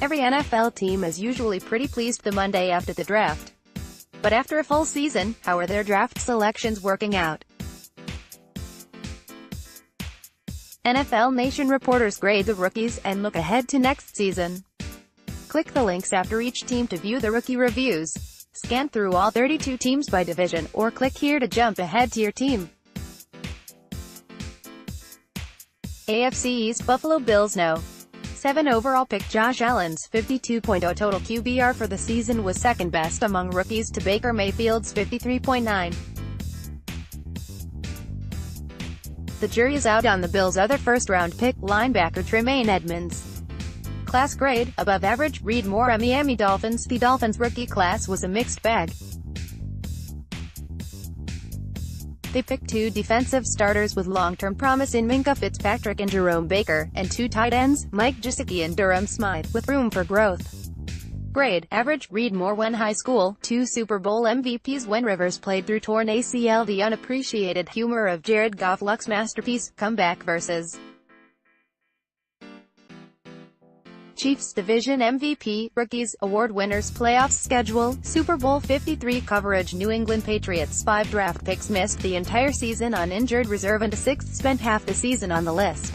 Every NFL team is usually pretty pleased the Monday after the draft. But after a full season, how are their draft selections working out? NFL Nation reporters grade the rookies and look ahead to next season. Click the links after each team to view the rookie reviews. Scan through all 32 teams by division, or click here to jump ahead to your team. AFC East Buffalo Bills No. 7 overall pick Josh Allen's 52.0 total QBR for the season was second best among rookies to Baker Mayfield's 53.9. The jury is out on the Bills' other first-round pick, linebacker Tremaine Edmunds. Class grade, above average. Read more on Miami Dolphins. The Dolphins' rookie class was a mixed bag. They picked two defensive starters with long-term promise in Minkah Fitzpatrick and Jerome Baker, and two tight ends, Mike Gesicki and Durham Smythe, with room for growth. Grade, average. Read more. When high school, two Super Bowl MVPs when Rivers played through torn ACL. The unappreciated humor of Jared Goff. Luck's masterpiece, comeback versus Chiefs Division MVP, Rookies, Award winners, Playoffs schedule, Super Bowl 53 coverage. New England Patriots' 5 draft picks missed the entire season on injured reserve, and a sixth spent half the season on the list.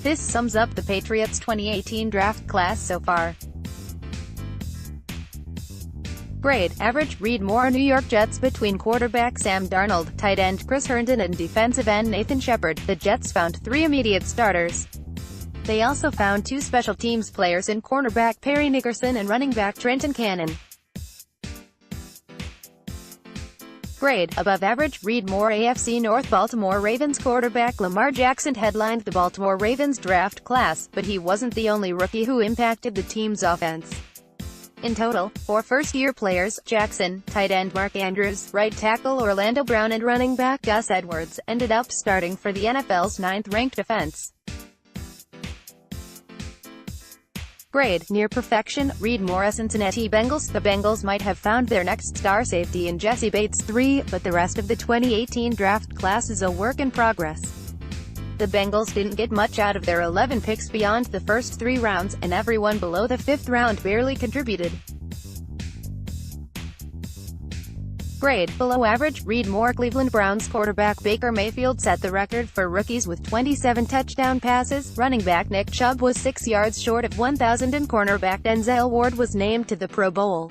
This sums up the Patriots' 2018 draft class so far. Grade, average. Read more. New York Jets. Between quarterback Sam Darnold, tight end Chris Herndon and defensive end Nathan Shepard, the Jets found 3 immediate starters. They also found 2 special teams players in cornerback Perry Nickerson and running back Trenton Cannon. Grade, above average. Read more. AFC North. Baltimore Ravens quarterback Lamar Jackson headlined the Baltimore Ravens draft class, but he wasn't the only rookie who impacted the team's offense. In total, 4 first-year players, Jackson, tight end Mark Andrews, right tackle Orlando Brown and running back Gus Edwards, ended up starting for the NFL's 9th-ranked defense. Grade, near perfection. Read more. Cincinnati Bengals. The Bengals might have found their next star safety in Jesse Bates III, but the rest of the 2018 draft class is a work in progress. The Bengals didn't get much out of their 11 picks beyond the first 3 rounds, and everyone below the 5th round barely contributed. Grade, below average. Read more. Cleveland Browns quarterback Baker Mayfield set the record for rookies with 27 touchdown passes. Running back Nick Chubb was 6 yards short of 1,000, and cornerback Denzel Ward was named to the Pro Bowl.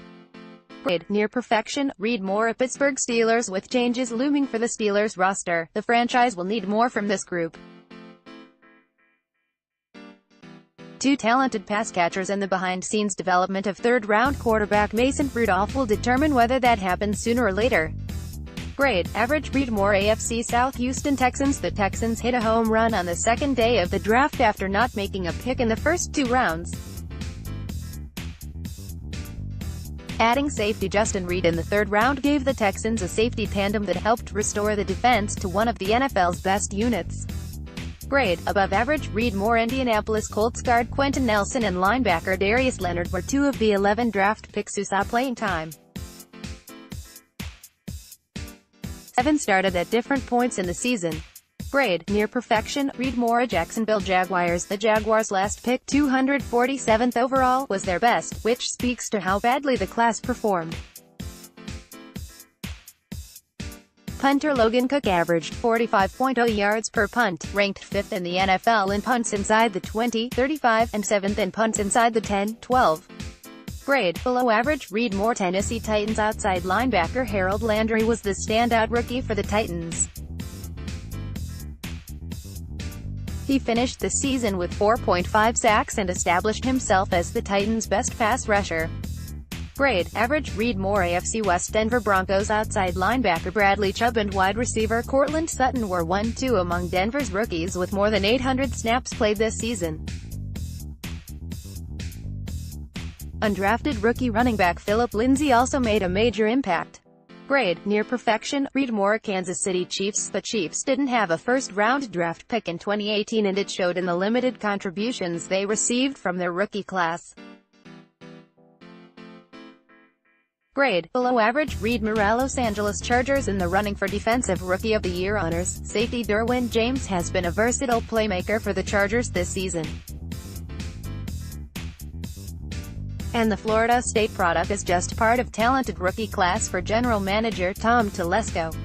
Grade, near perfection. Read more. Pittsburgh Steelers. With changes looming for the Steelers roster, the franchise will need more from this group. 2 talented pass catchers and the behind-scenes development of third-round quarterback Mason Rudolph will determine whether that happens sooner or later. Grade, average. Read more. AFC South. Houston Texans. The Texans hit a home run on the second day of the draft after not making a pick in the first 2 rounds. Adding safety Justin Reed in the 3rd round gave the Texans a safety tandem that helped restore the defense to one of the NFL's best units. Grade, above average. Read more. Indianapolis Colts guard Quentin Nelson and linebacker Darius Leonard were 2 of the 11 draft picks who saw playing time. 7 started at different points in the season. Grade, near perfection. Read more. Jacksonville Jaguars. The Jaguars' last pick, 247th overall, was their best, which speaks to how badly the class performed. Punter Logan Cook averaged 45.0 yards per punt, ranked 5th in the NFL in punts inside the 20, 35, and 7th in punts inside the 10, 12. Grade, below average. Read more. Tennessee Titans outside linebacker Harold Landry was the standout rookie for the Titans. He finished the season with 4.5 sacks and established himself as the Titans' best pass rusher. Grade, average. Read more. AFC West. Denver Broncos outside linebacker Bradley Chubb and wide receiver Courtland Sutton were 1-2 among Denver's rookies with more than 800 snaps played this season. Undrafted rookie running back Philip Lindsay also made a major impact. Grade, near perfection. Read more. Kansas City Chiefs. The Chiefs didn't have a first-round draft pick in 2018, and it showed in the limited contributions they received from their rookie class. Grade, below average. Reed Morel. Los Angeles Chargers in the running for Defensive Rookie of the Year honors. Safety Derwin James has been a versatile playmaker for the Chargers this season, and the Florida State product is just part of talented rookie class for General Manager Tom Telesco.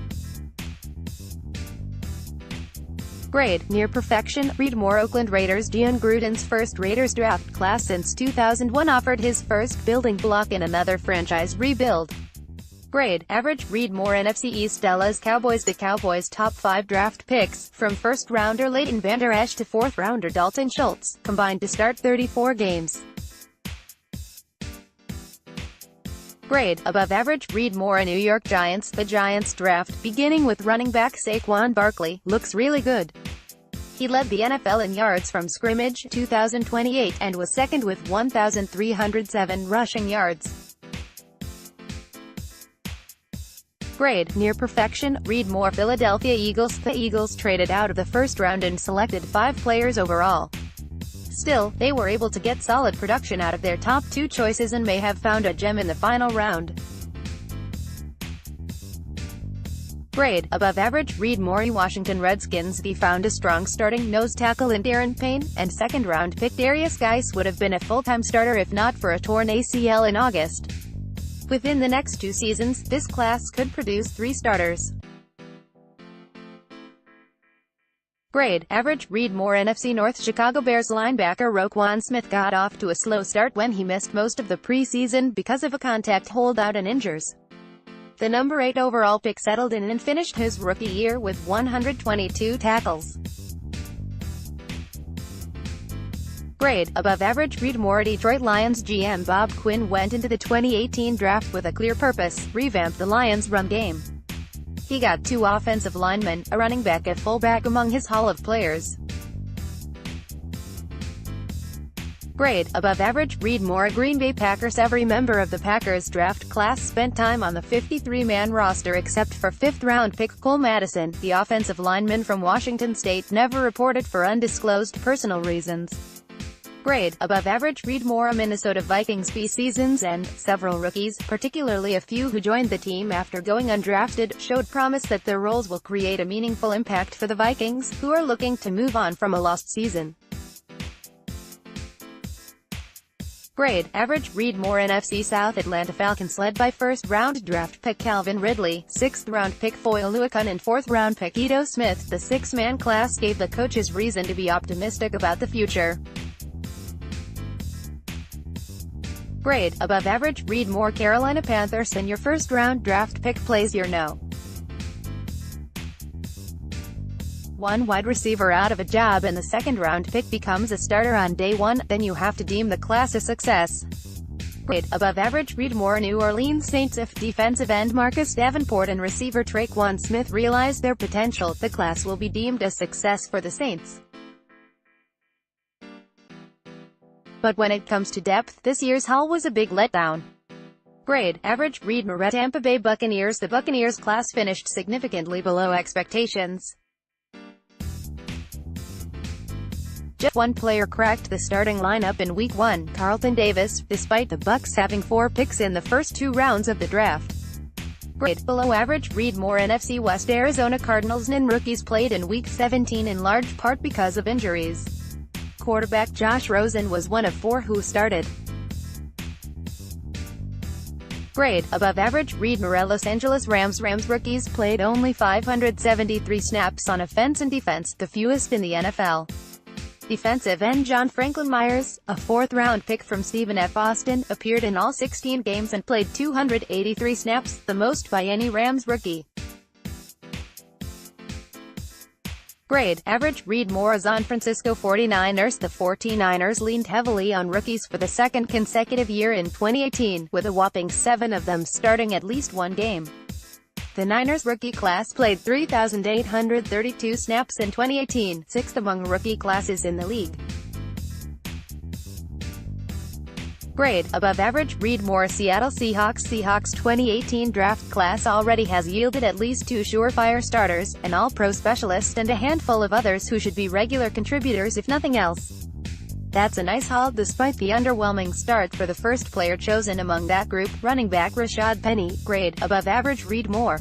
Grade, near perfection. Reed Moore. Oakland Raiders. Jon Gruden's first Raiders draft class since 2001 offered his first building block in another franchise rebuild. Grade, average. Reed Moore. NFC East. Dallas Cowboys. The Cowboys' top 5 draft picks, from first-rounder Leighton Vander Esch to fourth-rounder Dalton Schultz, combined to start 34 games. Grade, above average. Reed Moore. New York Giants. The Giants draft, beginning with running back Saquon Barkley, looks really good. He led the NFL in yards from scrimmage, 2,028, and was second with 1,307 rushing yards. Grade, near perfection. Reed Moore. Philadelphia Eagles. The Eagles traded out of the first round and selected 5 players overall. Still, they were able to get solid production out of their top 2 choices and may have found a gem in the final round. Grade, above average. Reed Moore. Washington Redskins. They found a strong starting nose tackle in Darren Payne, and second-round pick Darius Geis would have been a full-time starter if not for a torn ACL in August. Within the next 2 seasons, this class could produce 3 starters. Grade, average. Reed Moore. NFC North. Chicago Bears linebacker Roquan Smith got off to a slow start when he missed most of the preseason because of a contact holdout and injuries. The number 8 overall pick settled in and finished his rookie year with 122 tackles. Grade, above average. Reed Moore. Detroit Lions GM Bob Quinn went into the 2018 draft with a clear purpose: revamp the Lions' run game. He got 2 offensive linemen, a running back at fullback among his haul of players. Grade, above average. Reed Moore. Green Bay Packers. Every member of the Packers draft class spent time on the 53-man roster except for 5th-round pick Cole Madison, the offensive lineman from Washington State, never reported for undisclosed personal reasons. Grade, above average. Reed Moore. Minnesota Vikings seasons and several rookies, particularly a few who joined the team after going undrafted, showed promise that their roles will create a meaningful impact for the Vikings, who are looking to move on from a lost season. Grade, average. Reed Moore. NFC South. Atlanta Falcons led by first-round draft pick Calvin Ridley, 6th-round pick Foyle Luakun and 4th-round pick Ito Smith. The 6-man class gave the coaches reason to be optimistic about the future. Grade, above average. Reed Moore. Carolina Panthers. And your first-round draft pick plays your no. 1 wide receiver out of a job and the second-round pick becomes a starter on day 1, then you have to deem the class a success. Grade, above average. Reed Moore. New Orleans Saints. If defensive end Marcus Davenport and receiver Traquan Smith realize their potential, the class will be deemed a success for the Saints. But when it comes to depth, this year's haul was a big letdown. Grade, average. Reed Moore. Tampa Bay Buccaneers. The Buccaneers class finished significantly below expectations. Just 1 player cracked the starting lineup in Week 1, Carlton Davis, despite the Bucs having 4 picks in the first 2 rounds of the draft. Grade, below average. Reed Moore. NFC West. Arizona Cardinals. Nine rookies played in Week 17 in large part because of injuries. Quarterback Josh Rosen was one of 4 who started. Grade, above average. Reed Moore. Los Angeles Rams. Rookies played only 573 snaps on offense and defense, the fewest in the NFL. Defensive end John Franklin Myers, a 4th-round pick from Stephen F. Austin, appeared in all 16 games and played 283 snaps, the most by any Rams rookie. Grade, average. Reed Moore. San Francisco 49ers. The 49ers leaned heavily on rookies for the 2nd consecutive year in 2018, with a whopping 7 of them starting at least 1 game. The Niners rookie class played 3,832 snaps in 2018, 6th among rookie classes in the league. Grade, above average. Reed Moore. Seattle Seahawks. 2018 draft class already has yielded at least 2 surefire starters, an all-pro specialist and a handful of others who should be regular contributors if nothing else. That's a nice haul. Despite the underwhelming start for the first player chosen among that group, running back Rashad Penny, grade, above average. Read more.